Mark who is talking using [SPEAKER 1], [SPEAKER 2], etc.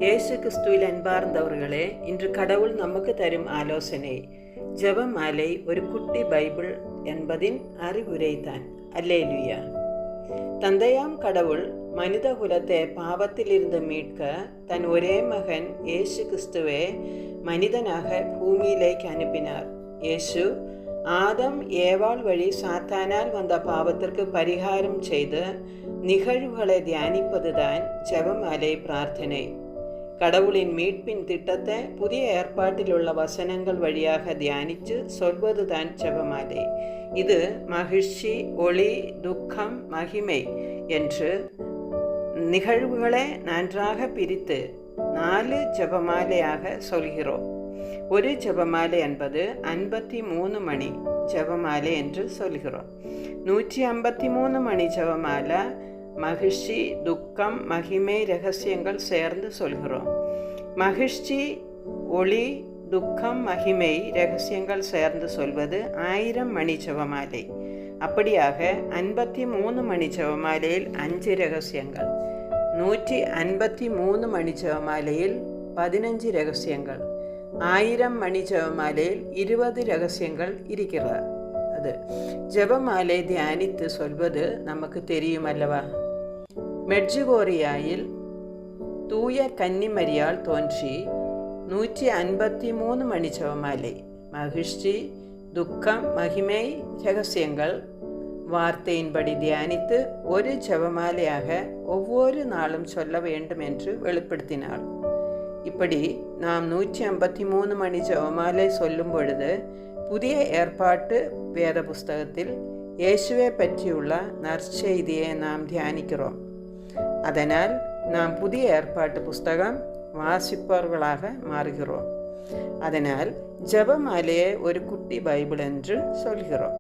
[SPEAKER 1] இயேசு கிறிஸ்துவில் அன்பார்ந்தவர்களே, இன்று கடவுள் நமக்கு தரும் ஆலோசனை ஜெபமாலை ஒரு குட்டி பைபிள் என்பதின் அறிவுரைதான். அல்லேலூயா. தந்தையாம் கடவுள் மனித குலத்தை பாவத்திலிருந்து மீட்க தன் ஒரே மகன் இயேசு கிறிஸ்துவை மனிதனாக பூமியிലേക്ക് அனுப்பினார். இயேசு ஆதம் ஏவாள் வழி சாத்தானால் வந்த பாவத்திற்கு பரிகாரம் செய்து நிகழ்வுகளை தியானிப்பதுதான் ஜெபமாலை பிரார்த்தனை. கடவுளின் மீட்பின் திட்டத்தை புதிய ஏற்பாட்டில் உள்ள வசனங்கள் வழியாக தியானித்து சொல்வதுதான் ஜெபமாலை. இது மகிழ்ச்சி, ஒளி, துக்கம், மகிமை என்று நிகழ்வுகளை நன்றாக பிரித்து 4 ஜெபமாலையாக சொல்கிறோம். ஒரு ஜெபமாலை என்பது 53 மணி ஜெபமாலை என்று சொல்கிறோம். 153 மணி ஜெபமாலை மகிழ்ச்சி, துக்கம், மகிமை, ரகசியங்கள் சேர்ந்து சொல்கிறோம். மகிழ்ச்சி, ஒளி, துக்கம், மகிமை, ரகசியங்கள் சேர்ந்து சொல்வது 1000 மணி ஜெபமாலை. அப்படியாக 53 மணி ஜெபமாலையில் 5 ரகசியங்கள், 153 மணி ஜெபமாலையில் 15 ரகசியங்கள், 1000 மணி ஜெபமாலையில் 20 ரகசியங்கள் இருக்கிறது. அது ஜெபமாலை தியானித்து சொல்வது நமக்கு தெரியுமல்லவா? மெட்ஜுகோரியாயில் தூய கன்னிமரியால் தோன்றி 153 மணி ஜெபமாலை மகிழ்ச்சி, துக்கம், மகிமை, ரகசியங்கள் வார்த்தையின்படி தியானித்து ஒரு ஜெபமாலையாக ஒவ்வொரு நாளும் சொல்ல வேண்டும் என்று வெளிப்படுத்தினாள். இப்படி நாம் 153 மணி ஜெபமாலை சொல்லும் பொழுது புதிய ஏற்பாட்டு வேத புஸ்தகத்தில் இயேசுவை பற்றியுள்ள நற்செய்தியை நாம் தியானிக்கிறோம். அதனால் நாம் புதிய ஏற்பாட்டு புஸ்தகம் வாசிப்பவர்களாக மாறுகிறோம். அதனால் ஜெபமாலையை ஒரு குட்டி பைபிள் என்று சொல்கிறோம்.